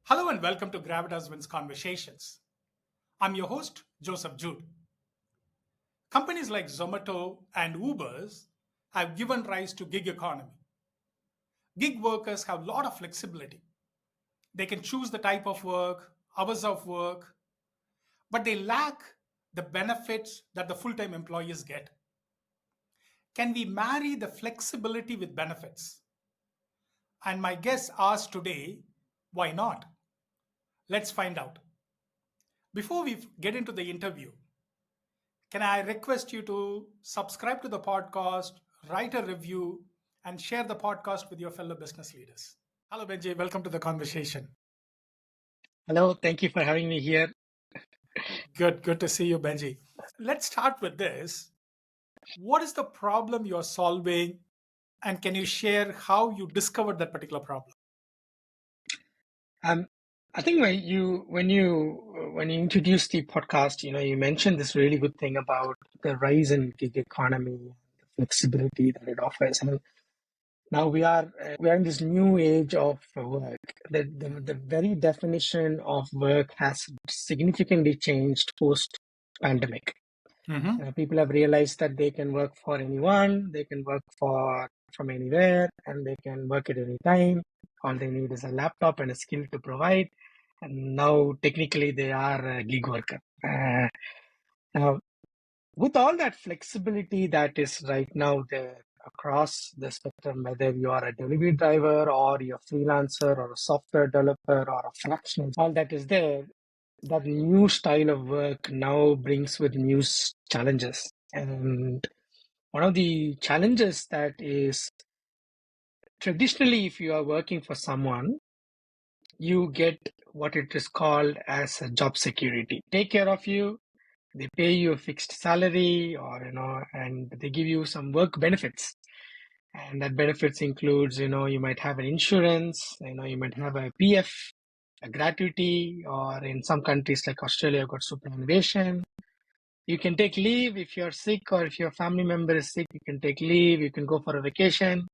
Hello and welcome to Gravitas Wins Conversations. I'm your host, Joseph Jude. Companies like Zomato and Ubers have given rise to gig economy. Gig workers have a lot of flexibility. They can choose the type of work, hours of work, but they lack the benefits that the full-time employees get. Can we marry the flexibility with benefits? And my guest asked today, why not? Let's find out. Before we get into the interview, can I request you to subscribe to the podcast, write a review, and share the podcast with your fellow business leaders? Hello, Benji. Welcome to the conversation. Hello, thank you for having me here. Good to see you, Benji. Let's start with this. What is the problem you're solving, and can you share how you discovered that particular problem? I think when you introduced the podcast, you mentioned this really good thing about the rise in gig economy, the flexibility that it offers, and now we are in this new age of work. The very definition of work has significantly changed post pandemic. People have realized that they can work for anyone, they can work from anywhere, and they can work at any time. All they need is a laptop and a skill to provide. And now, technically, they are a gig worker. Now, with all that flexibility that is right now there across the spectrum, whether you are a delivery driver or you're a freelancer or a software developer or a fractional, all that is there, that new style of work now brings with new challenges. And one of the challenges that is traditionally, if you are working for someone, you get what it is called as a job security. Take care of you, they pay you a fixed salary, or and they give you some work benefits. And that benefits includes, you might have an insurance, you might have a PF, a gratuity, or in some countries like Australia, you've got superannuation. You can take leave if you're sick, or if your family member is sick, you can take leave, you can go for a vacation.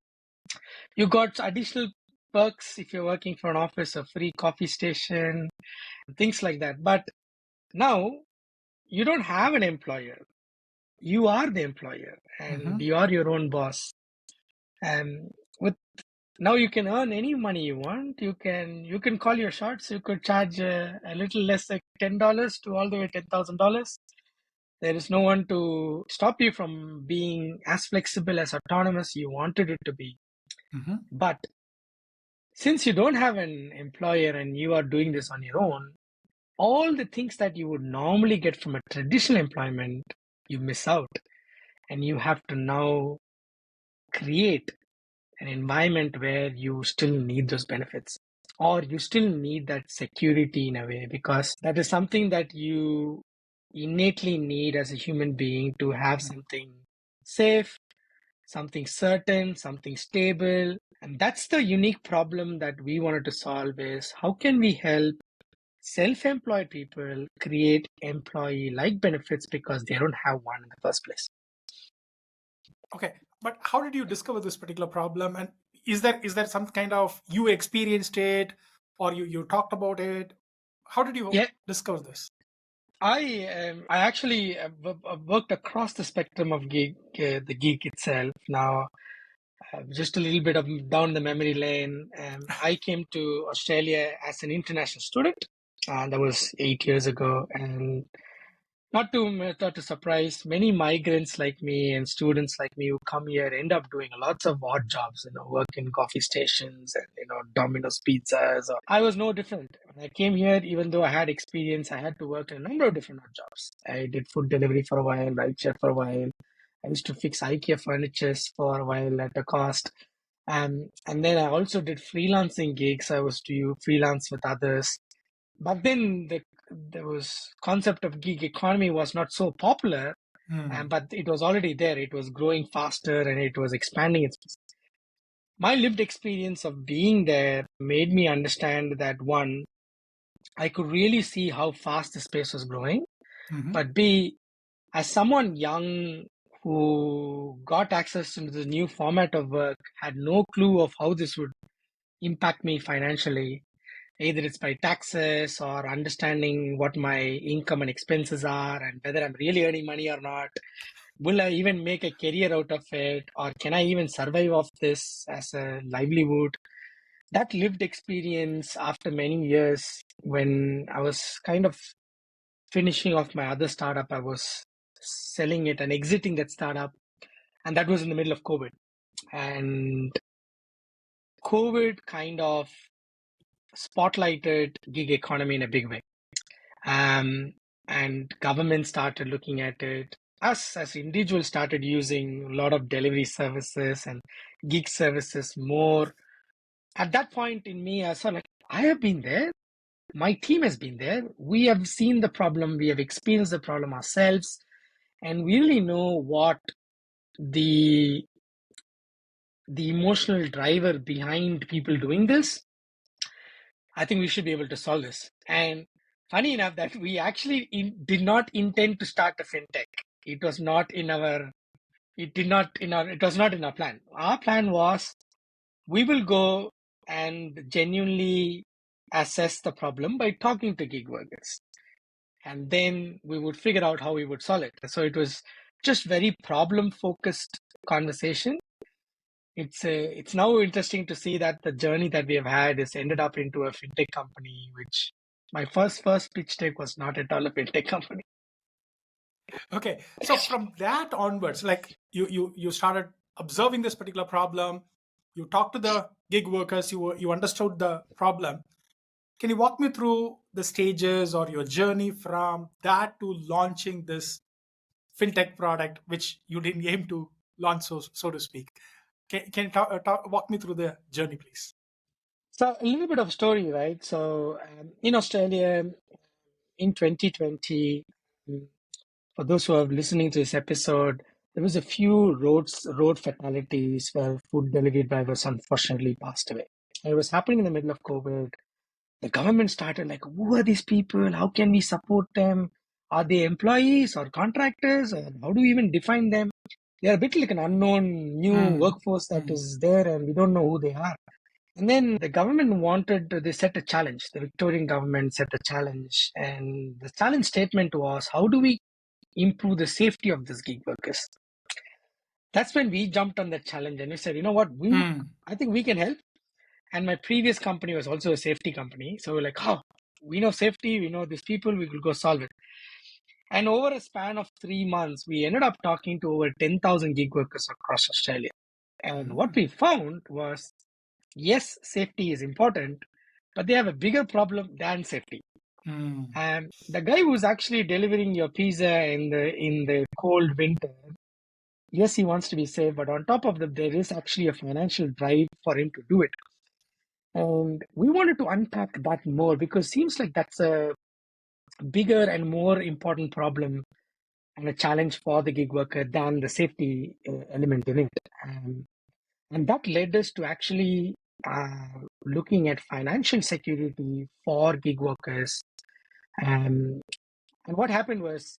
You got additional perks if you're working for an office, a free coffee station, things like that. But now you don't have an employer. You are the employer and you are your own boss. And with now you can earn any money you want. You can call your shots. You could charge a little less, like $10 to all the way $10,000. There is no one to stop you from being as flexible, as autonomous you wanted it to be. But since you don't have an employer and you are doing this on your own, all the things that you would normally get from a traditional employment, you miss out. And you have to now create an environment where you still need those benefits, or you still need that security in a way, because that is something that you innately need as a human being, to have something safe, something certain, something stable. And that's the unique problem that we wanted to solve, is how can we help self-employed people create employee-like benefits because they don't have one in the first place. Okay, but how did you discover this particular problem? And is there some kind of, you experienced it, or you talked about it? How did you discover this? I actually worked across the spectrum of the gig itself. Now, just a little bit of down the memory lane. I came to Australia as an international student. That was 8 years ago, and not to surprise, many migrants like me and students like me who come here end up doing lots of odd jobs, work in coffee stations and, Domino's pizzas. I was no different. When I came here, even though I had experience, I had to work in a number of different odd jobs. I did food delivery for a while, rideshare for a while. I used to fix IKEA furnitures for a while at a cost. And then I also did freelancing gigs. I was to freelance with others. But then there was concept of gig economy was not so popular, but it was already there. It was growing faster and it was expanding its. My lived experience of being there made me understand that, one, I could really see how fast the space was growing. But B, as someone young who got access to the new format of work, had no clue of how this would impact me financially, Either it's by taxes or understanding what my income and expenses are and whether I'm really earning money or not. Will I even make a career out of it, or can I even survive off this as a livelihood? That lived experience after many years, when I was kind of finishing off my other startup, I was selling it and exiting that startup. And that was in the middle of COVID. And COVID kind of spotlighted gig economy in a big way. And government started looking at it. Us as individuals started using a lot of delivery services and gig services more. At that point in me, I saw like, I have been there. My team has been there. We have seen the problem. We have experienced the problem ourselves. And we really know what the emotional driver behind people doing this. I think we should be able to solve this. And funny enough that we actually did not intend to start a fintech. It was not in our it was not in our plan. Our plan was, we will go and genuinely assess the problem by talking to gig workers. And then we would figure out how we would solve it. So it was just very problem focused conversation. It's now interesting to see that the journey that we have had is ended up into a fintech company, which my first pitch deck was not at all a fintech company. Okay, so from that onwards, like you started observing this particular problem, you talked to the gig workers, you understood the problem. Can you walk me through the stages or your journey from that to launching this fintech product, which you didn't aim to launch, so to speak? Can you walk me through the journey, please? So a little bit of story, right? So in Australia in 2020, for those who are listening to this episode, there was a few road fatalities where food delivery drivers unfortunately passed away. And it was happening in the middle of COVID. The government started like, who are these people? How can we support them? Are they employees or contractors? Or how do we even define them? They're a bit like an unknown new workforce that is there, and we don't know who they are. And then the government they set a challenge. The Victorian government set a challenge. And the challenge statement was, how do we improve the safety of these gig workers? That's when we jumped on that challenge and we said, you know what, I think we can help. And my previous company was also a safety company. So we're like, oh, we know safety, we know these people, we will go solve it. And over a span of 3 months, we ended up talking to over 10,000 gig workers across Australia. And what we found was, yes, safety is important, but they have a bigger problem than safety. And the guy who's actually delivering your pizza in the cold winter, yes, he wants to be safe, but on top of that, there is actually a financial drive for him to do it. And we wanted to unpack that more, because it seems like that's a bigger and more important problem and a challenge for the gig worker than the safety element in it. And that led us to actually looking at financial security for gig workers. And what happened was,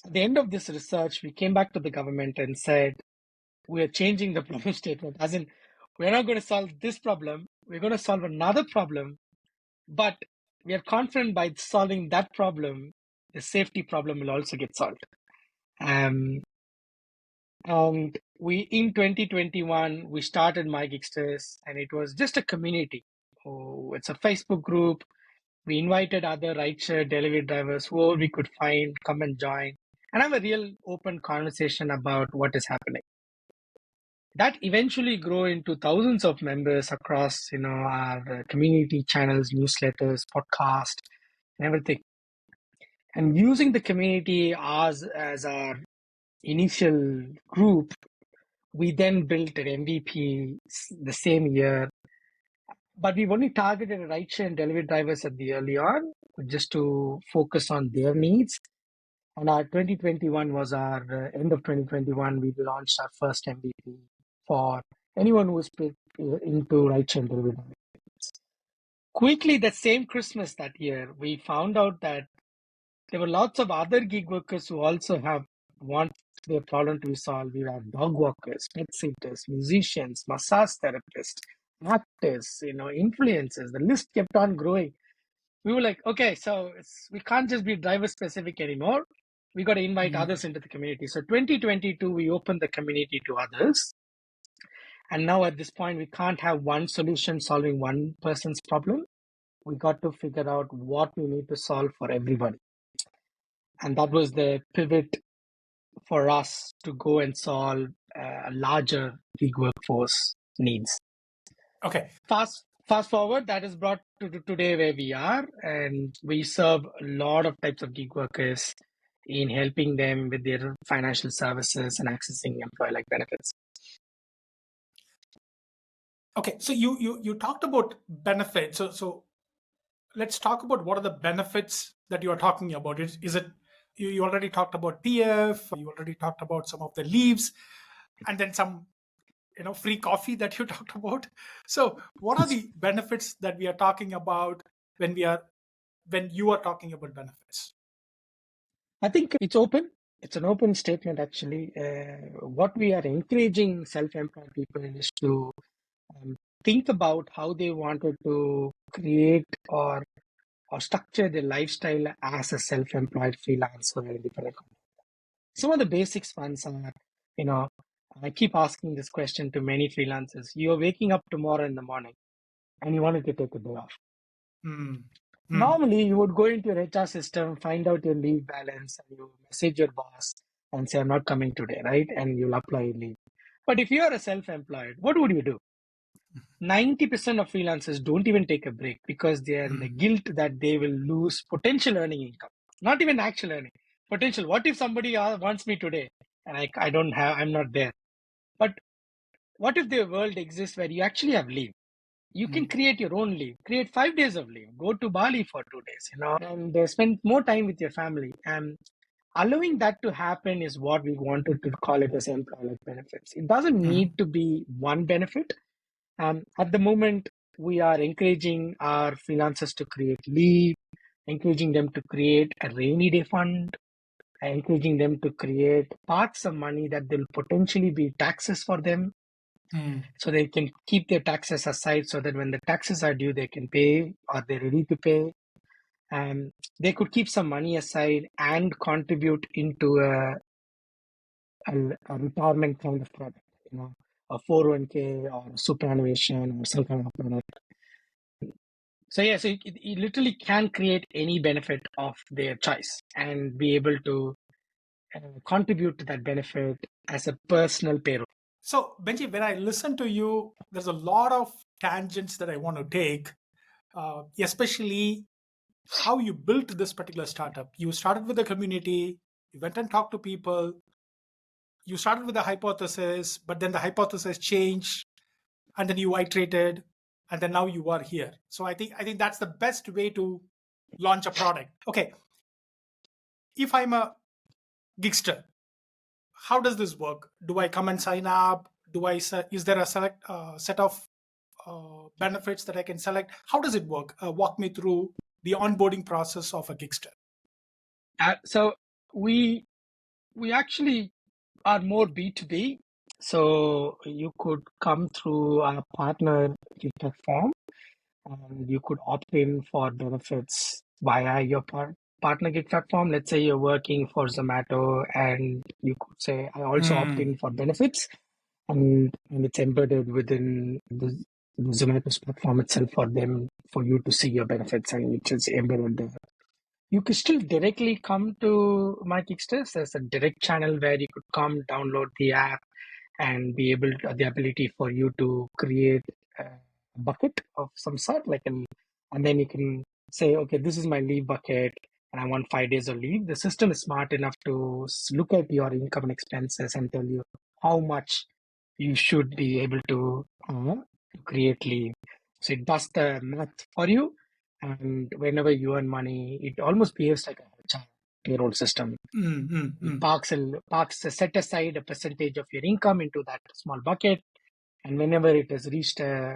at the end of this research, we came back to the government and said, we are changing the problem statement. As in, we're not going to solve this problem, we're going to solve another problem, but we are confident by solving that problem, the safety problem will also get solved. And in 2021, we started MyGigsters, and it was just a community. Oh, it's a Facebook group. We invited other rideshare delivery drivers, whoever we could find, come and join and have a real open conversation about what is happening. That eventually grew into thousands of members across, our community channels, newsletters, podcast, and everything. And using the community as our initial group, we then built an MVP the same year. But we've only targeted rideshare and delivery drivers at the early on, just to focus on their needs. And our 2021 was our end of 2021. We launched our first MVP for anyone who was into rideshare and delivery drivers. Quickly, that same Christmas that year, we found out that there were lots of other gig workers who also want their problem to be solved. We have dog walkers, pet sitters, musicians, massage therapists, actors, influencers. The list kept on growing. we were like, okay, so we can't just be driver specific anymore. We got to invite others into the community. So 2022, we opened the community to others. And now at this point, we can't have one solution solving one person's problem. We got to figure out what we need to solve for everybody. And that was the pivot for us to go and solve a larger gig workforce needs. Okay. Fast forward, that is brought to today where we are, and we serve a lot of types of gig workers in helping them with their financial services and accessing employee-like benefits. Okay, so you talked about benefits. So let's talk about what are the benefits that you are talking about. Is it you already talked about PF, you already talked about some of the leaves, and then some free coffee that you talked about. So what are the benefits that we are talking about when you are talking about benefits? I think it's open. It's an open statement, actually. What we are encouraging self-employed people is to think about how they wanted to create or structure their lifestyle as a self-employed freelancer or independent contractor. Some of the basics ones are, I keep asking this question to many freelancers. You're waking up tomorrow in the morning and you wanted to take a day off. Normally, you would go into your HR system, find out your leave balance, and you message your boss and say, I'm not coming today, right? And you'll apply leave. But if you're a self-employed, what would you do? 90% of freelancers don't even take a break because they are in the guilt that they will lose potential earning income. Not even actual earning. Potential. What if somebody wants me today and I'm not there? But what if the world exists where you actually have leave? You can create your own leave. Create 5 days of leave. Go to Bali for 2 days, and spend more time with your family. And allowing that to happen is what we wanted to call it as employee benefits. It doesn't need to be one benefit. At the moment, we are encouraging our freelancers to create leave, encouraging them to create a rainy day fund, encouraging them to create parts of money that will potentially be taxes for them. So they can keep their taxes aside so that when the taxes are due, they can pay or they're ready to pay. And they could keep some money aside and contribute into a retirement kind of product, a 401k or superannuation or some kind of product. So you literally can create any benefit of their choice and be able to contribute to that benefit as a personal payroll. So Benji, when I listen to you, there's a lot of tangents that I want to take, especially how you built this particular startup. You started with a community, you went and talked to people, you started with a hypothesis, but then the hypothesis changed, and then you iterated, and then now you are here. So I think that's the best way to launch a product. Okay, if I'm a gigster, how does this work? Do I come and sign up? Is there a set of benefits that I can select? How does it work? Walk me through the onboarding process of a gigster. So we actually are more B2B. So you could come through our partner gig platform, and you could opt in for benefits via your partner gig platform. Let's say you're working for Zomato, and you could say, I also opt in for benefits, and it's embedded within the Zomato's platform itself for you to see your benefits, and which is embedded there. You could still directly come to my Kicksters. There's a direct channel where you could come download the app and be able to, the ability for you to create a bucket of some sort, and then you can say, okay, this is my leave bucket and I want 5 days of leave. The system is smart enough to look at your income and expenses and tell you how much you should be able to create leave. So it does the math for you. And whenever you earn money, it almost behaves like a payroll system. It parks set aside a percentage of your income into that small bucket, and whenever it has reached a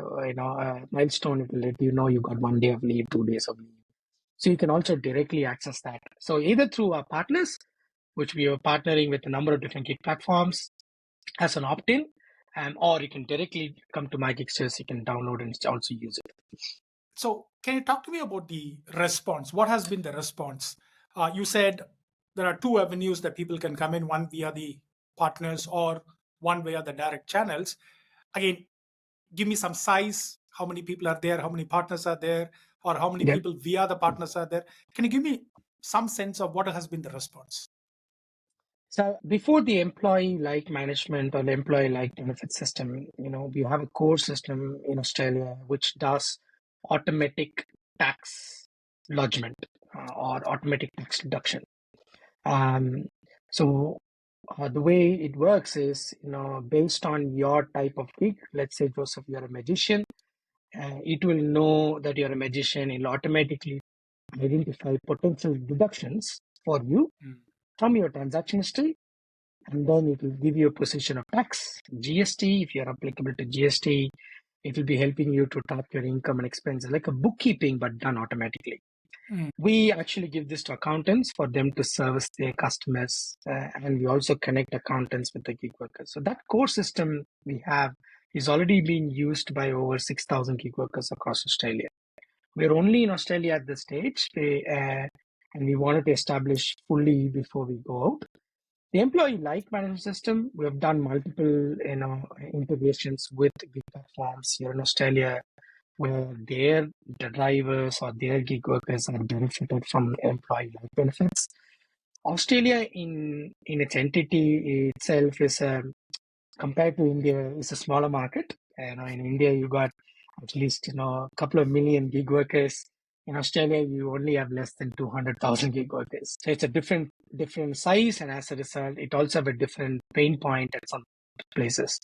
milestone, it will let you know you got 1 day of leave, 2 days of leave. So you can also directly access that. So either through our partners, which we are partnering with a number of different gig platforms as an opt-in, or you can directly come to my Gigsters, you can download and also use it. So Can you talk to me about the response? What has been the response? You said there are two avenues that people can come in, one via the partners or one via the direct channels. Again, give me some size, how many people are there, how many partners are there, or how many Yeah. people via the partners are there. Can you give me some sense of what has been the response? So before the employee like management or the employee like benefit system, we have a core system in Australia which does automatic tax lodgement or automatic tax deduction. Um, so the way it works is, based on your type of gig, let's say, Joseph, you're a magician, it will know that you're a magician. It'll automatically identify potential deductions for you Mm. from your transaction history, and then it will give you a position of tax, GST. If you're applicable to GST, it will be helping you to track your income and expenses, like a bookkeeping, but done automatically. Mm. We actually give this to accountants for them to service their customers, and we also connect accountants with the gig workers. So that core system we have is already being used by over 6,000 gig workers across Australia. We're only in Australia at this stage, and we wanted to establish fully before we go out. The employee like management system, we have done multiple integrations with gig platforms here in Australia, where the drivers or their gig workers are benefited from employee like benefits. Australia in its entity itself is compared to India is a smaller market. In India you got at least a couple of million gig workers. In Australia, you only have less than 200,000 gig workers. So it's a different size, and as a result, it also have a different pain point at some places.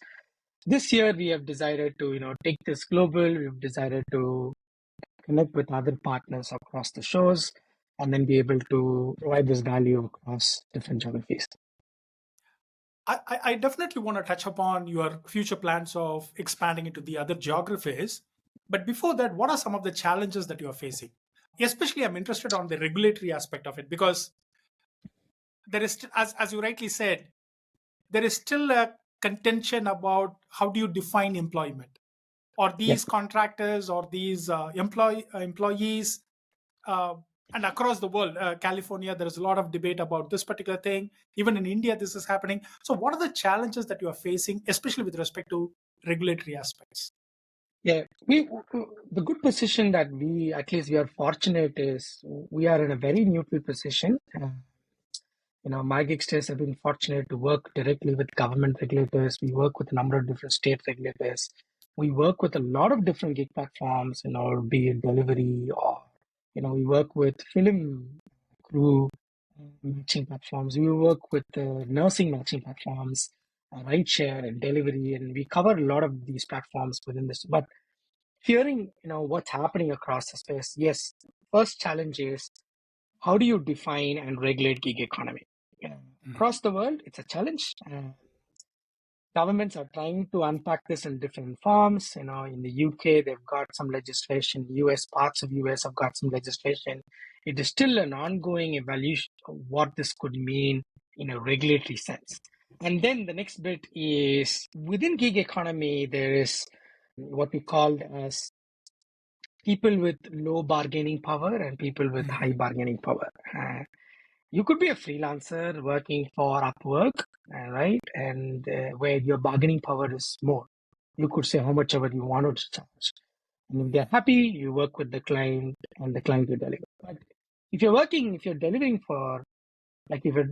This year, we have decided to take this global. We've decided to connect with other partners across the shores, and then be able to provide this value across different geographies. I definitely want to touch upon your future plans of expanding into the other geographies. But before that, what are some of the challenges that you are facing? Especially, I'm interested on the regulatory aspect of it because there is, as you rightly said, there is still a contention about how do you define employment, or Yep. these contractors or these employees, uh, and across the world, California, there is a lot of debate about this particular thing. Even in India, this is happening. So, what are the challenges that you are facing, especially with respect to regulatory aspects? Yeah, the good position that we, at least we are fortunate, is we are in a very neutral position. My gigsters have been fortunate to work directly with government regulators. We work with a number of different state regulators. We work with a lot of different gig platforms, be it delivery or, we work with film crew matching platforms. We work with nursing matching platforms, rideshare and delivery, and we cover a lot of these platforms within this. But hearing, what's happening across the space, yes, first challenge is how do you define and regulate gig economy? Mm. Across the world, it's a challenge. Governments are trying to unpack this in different forms. In the UK, they've got some legislation. US, parts of US have got some legislation. It is still an ongoing evaluation of what this could mean in a regulatory sense. And then the next bit is within gig economy, there is what we call as people with low bargaining power and people with Mm. high bargaining power. You could be a freelancer working for Upwork, right? And where your bargaining power is more. You could say how much ever you wanted to charge. And if they're happy, you work with the client and the client will deliver. But if you're delivering for, like if you're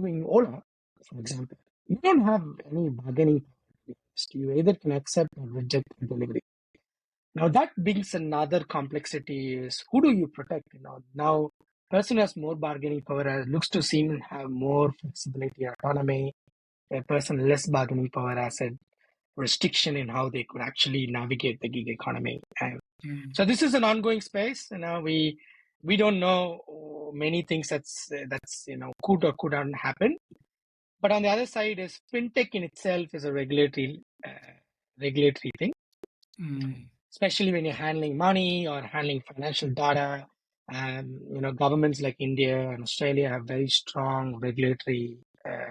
doing Ola, for example, you don't have any bargaining power. You either can accept or reject the delivery. Now that brings another complexity is who do you protect? Now person has more bargaining power, looks to seem have more flexibility and autonomy. A person less bargaining power has a restriction in how they could actually navigate the gig economy. And Mm. so this is an ongoing space. We don't know many things that's could or couldn't happen. But on the other side is fintech in itself is a regulatory thing, Mm. especially when you're handling money or handling financial data. Governments like India and Australia have very strong regulatory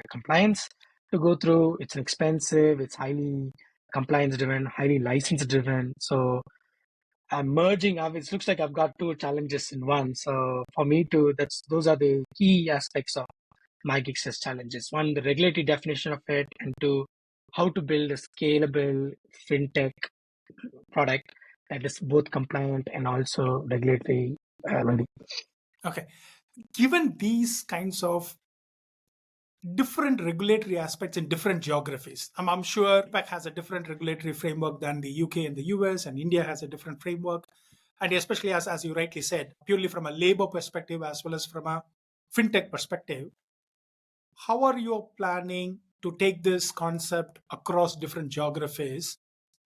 compliance to go through. It's expensive, it's highly compliance driven, highly license driven. So I'm merging up. It looks like I've got two challenges in one. So for me to, those are the key aspects of my Geeksters challenges. One, the regulatory definition of it, and two, how to build a scalable fintech product that is both compliant and also regulatory ready. Okay. Given these kinds of different regulatory aspects in different geographies, I'm sure APAC has a different regulatory framework than the UK and the US, and India has a different framework. And especially as you rightly said, purely from a labor perspective as well as from a fintech perspective, how are you planning to take this concept across different geographies?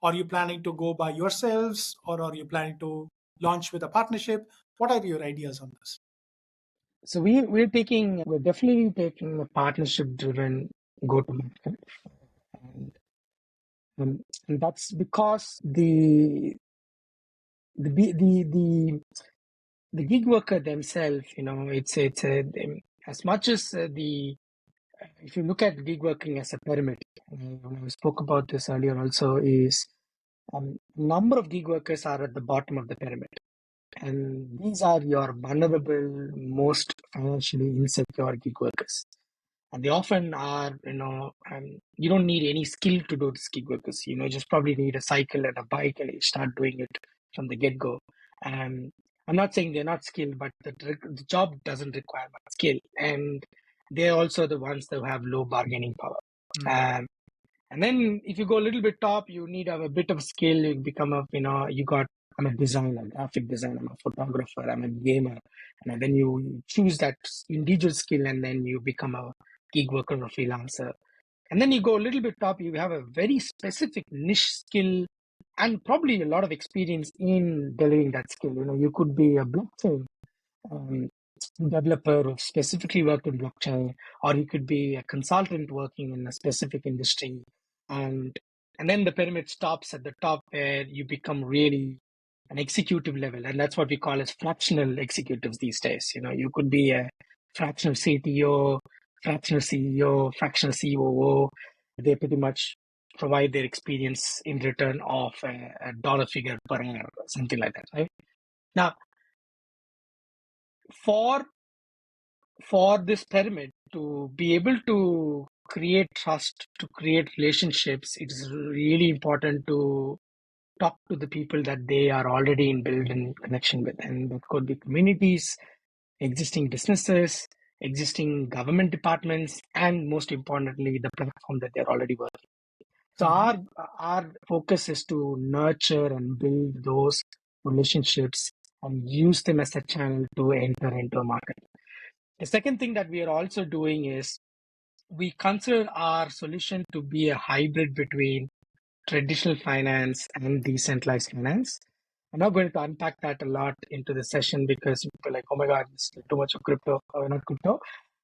Are you planning to go by yourselves, or are you planning to launch with a partnership? What are your ideas on this? So we're definitely taking a partnership driven go to market. And that's because the gig worker themselves, as much as if you look at gig working as a pyramid, when we spoke about this earlier also, is number of gig workers are at the bottom of the pyramid, and these are your vulnerable, most financially insecure gig workers. And they often are, you don't need any skill to do this gig workers. You just probably need a cycle and a bike, and you start doing it from the get go. And I'm not saying they're not skilled, but the job doesn't require much skill, and they're also the ones that have low bargaining power. Um, and then if you go a little bit top, you need to have a bit of skill. You become I'm a designer, graphic designer, I'm a photographer, I'm a gamer. And then you choose that individual skill, and then you become a gig worker or freelancer. And then you go a little bit top, you have a very specific niche skill and probably a lot of experience in delivering that skill. You could be a blockchain um, developer who specifically worked in blockchain, or you could be a consultant working in a specific industry. And then the pyramid stops at the top, where you become really an executive level, and that's what we call as fractional executives these days. You could be a fractional CTO, fractional CEO, fractional COO. They pretty much provide their experience in return of a dollar figure per hour, or something like that, right? Now, for this pyramid to be able to create trust, to create relationships, it is really important to talk to the people that they are already in build in connection with. And that could be communities, existing businesses, existing government departments, and most importantly, the platform that they're already working. So our focus is to nurture and build those relationships and use them as a channel to enter into a market. The second thing that we are also doing is we consider our solution to be a hybrid between traditional finance and decentralized finance. I'm not going to unpack that a lot into the session because people are like, oh my God, this is too much of crypto, or not crypto.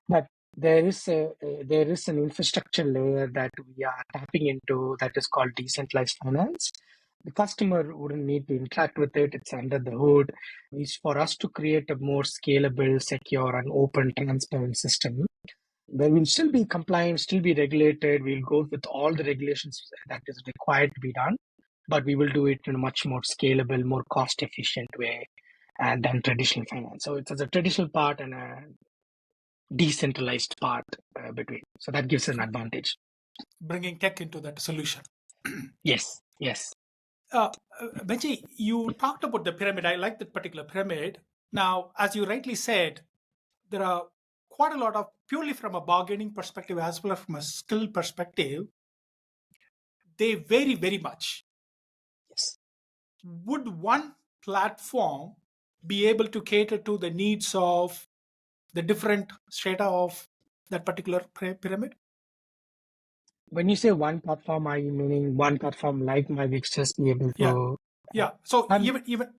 But there is an infrastructure layer that we are tapping into that is called decentralized finance. The customer wouldn't need to interact with it. It's under the hood. It's for us to create a more scalable, secure, and open, transparent system where we'll still be compliant, still be regulated. We'll go with all the regulations that is required to be done, but we will do it in a much more scalable, more cost efficient way than traditional finance. So it's a traditional part and a decentralized part between. So that gives an advantage. Bringing tech into that solution. Yes, yes. Benji, you talked about the pyramid. I like that particular pyramid. Now, as you rightly said, there are quite a lot of, purely from a bargaining perspective as well as from a skill perspective, they vary very much. Yes. Would one platform be able to cater to the needs of the different strata of that particular pyramid? When you say one platform, are you meaning one platform like my just be able Yeah, to? yeah. So Um, even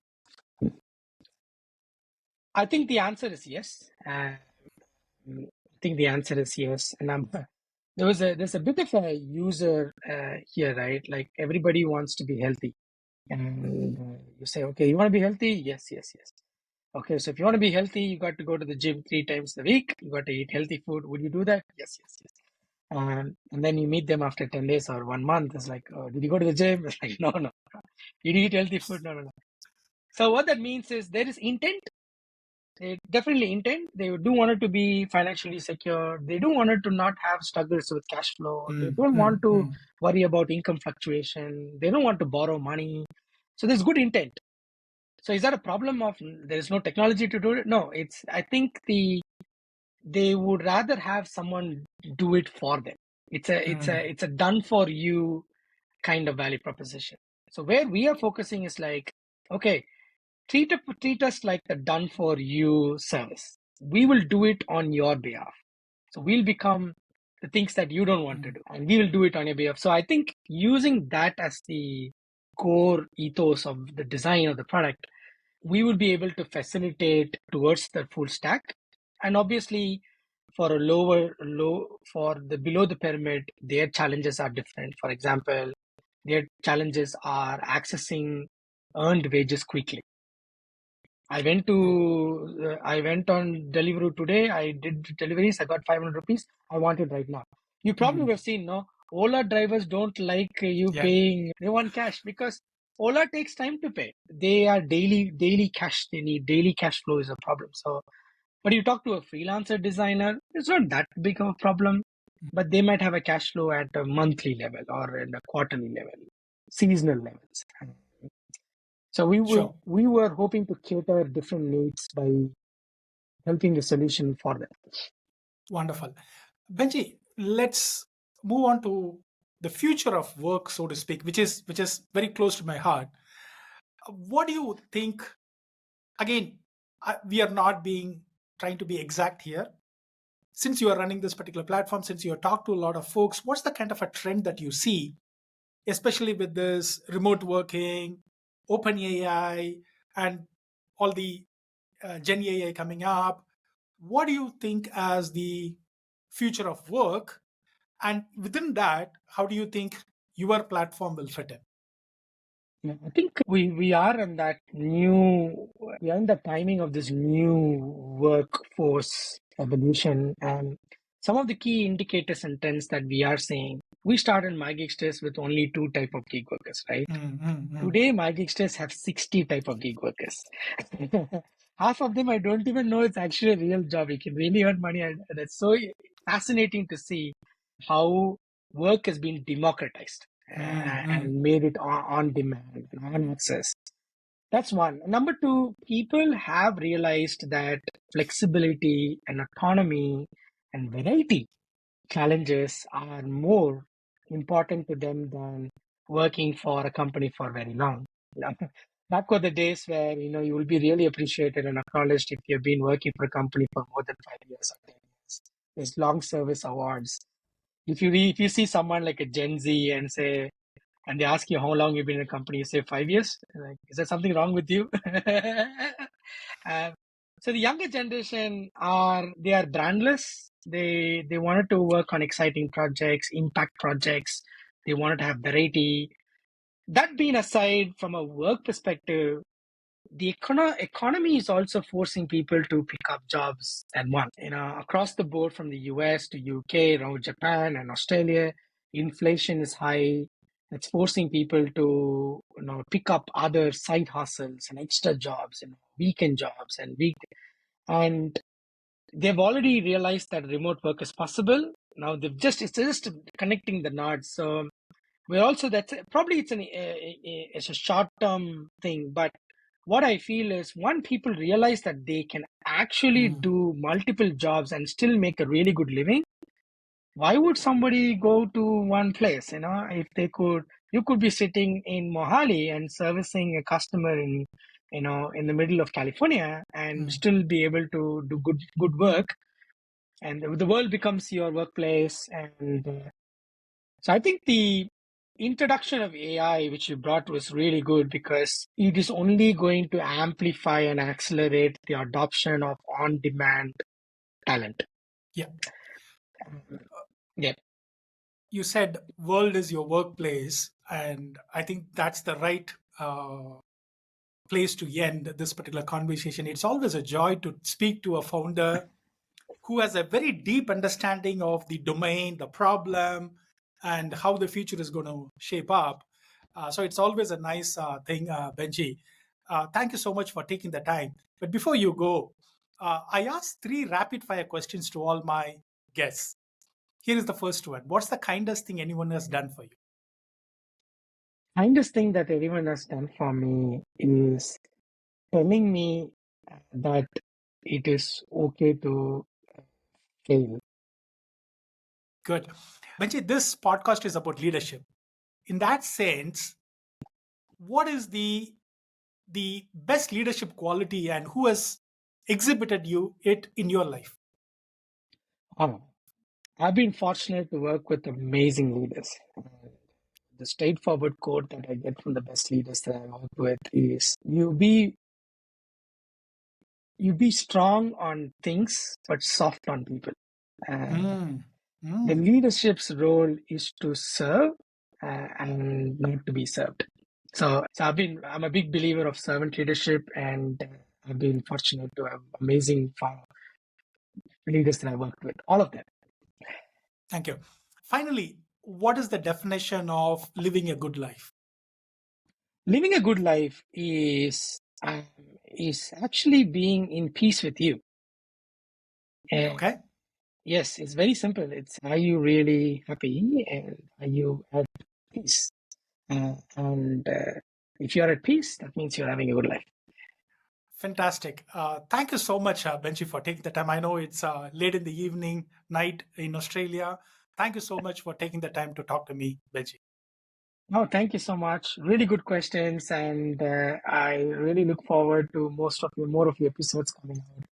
I think the answer is yes. I think the answer is yes. And there's a bit of a user here, right? Like everybody wants to be healthy, and you say, okay, you want to be healthy? Yes, yes, yes. Okay, so if you want to be healthy, you got to go to the gym 3 times a week. You got to eat healthy food. Would you do that? Yes, yes, yes. And then you meet them after 10 days or 1 month. It's like, oh, did you go to the gym? It's like, no, no. Did you eat healthy food? No, no, no. So what that means is there is intent. They definitely intent. They do want it to be financially secure. They do want it to not have struggles with cash flow. They don't want to worry about income fluctuation. They don't want to borrow money. So there's good intent. So is that a problem of there is no technology to do it? No, it's, I think they would rather have someone do it for them. It's a done for you kind of value proposition. So where we are focusing is like, okay, treat us like the done for you service. We will do it on your behalf. So we'll become the things that you don't want to do, and we will do it on your behalf. So I think using that as the core ethos of the design of the product, we will be able to facilitate towards the full stack. And obviously for a for the below the pyramid, their challenges are different. For example, their challenges are accessing earned wages quickly. I went on Deliveroo today. I did deliveries. I got 500 rupees. I want it right now. You probably would have seen, no? Ola drivers don't like you paying. They want cash because Ola takes time to pay. They are daily cash. They need daily cash flow is a problem. So, but you talk to a freelancer designer, it's not that big of a problem, but they might have a cash flow at a monthly level or at a quarterly level, seasonal levels. So we were hoping to cater different needs by helping the solution for them. Wonderful. Benji, let's move on to the future of work, so to speak, which is very close to my heart. What do you think? Again, we are not trying to be exact here. Since you are running this particular platform, since you have talked to a lot of folks, what's the kind of a trend that you see, especially with this remote working, open AI, and all the Gen AI coming up? What do you think as the future of work? And within that, how do you think your platform will fit in? I think we are in that we are in the timing of this new workforce evolution, and some of the key indicators and trends that we are seeing. We started MyGigsters with only 2 type of gig workers, right? Today, MyGigsters have 60 type of gig workers. Half of them I don't even know it's actually a real job. You can really earn money, and that's so fascinating to see how work has been democratized and made it on demand and on access. That's one. Number two, people have realized that flexibility and autonomy and variety challenges are more important to them than working for a company for very long. Back were the days where you will be really appreciated and acknowledged if you've been working for a company for more than 5 years or 10 years. There's long service awards. If you see someone like a Gen Z and they ask you how long you've been in a company, you say 5 years. Like, is there something wrong with you? So the younger generation are brandless. They wanted to work on exciting projects, impact projects. They wanted to have variety. That being aside, from a work perspective, the economy is also forcing people to pick up jobs at once. Across the board from the US to UK, around Japan and Australia, inflation is high. It's forcing people to pick up other side hustles and extra jobs, weekend jobs and they've already realized that remote work is possible. Now it's just connecting the nodes. So we're also probably it's a short term thing, but what I feel is when people realize that they can actually do multiple jobs and still make a really good living, why would somebody go to one place? If they could, you could be sitting in Mohali and servicing a customer in the middle of California and still be able to do good work, and the world becomes your workplace. And so I think the introduction of AI, which you brought, was really good because it is only going to amplify and accelerate the adoption of on-demand talent. Yeah. Yeah. You said world is your workplace, and I think that's the right place to end this particular conversation. It's always a joy to speak to a founder who has a very deep understanding of the domain, the problem, and how the future is going to shape up. So it's always a nice thing, Benji. Thank you so much for taking the time. But before you go, I asked three rapid fire questions to all my guests. Here is the first one. What's the kindest thing anyone has done for you? Kindest thing that anyone has done for me is telling me that it is okay to fail. Good. Benji, this podcast is about leadership. In that sense, what is the best leadership quality and who has exhibited you it in your life? Oh, I've been fortunate to work with amazing leaders. The straightforward quote that I get from the best leaders that I work with is you be strong on things but soft on people. Mm. The Mm. leadership's role is to serve and not to be served. So I'm a big believer of servant leadership, and I've been fortunate to have amazing leaders that I worked with, all of them. Thank you. Finally, what is the definition of living a good life? Living a good life is actually being in peace with you. And Okay. yes, it's very simple. It's, are you really happy and are you at peace? And if you're at peace, that means you're having a good life. Fantastic. Thank you so much, Benji, for taking the time. I know it's late in the evening, night in Australia. Thank you so much for taking the time to talk to me, Benji. No, thank you so much. Really good questions, and I really look forward to more of your episodes coming out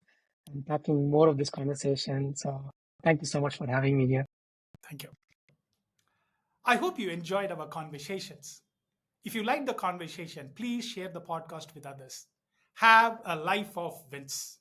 and talking more of this conversation. So thank you so much for having me here. Thank you. I hope you enjoyed our conversations. If you like the conversation, please share the podcast with others. Have a life of wins.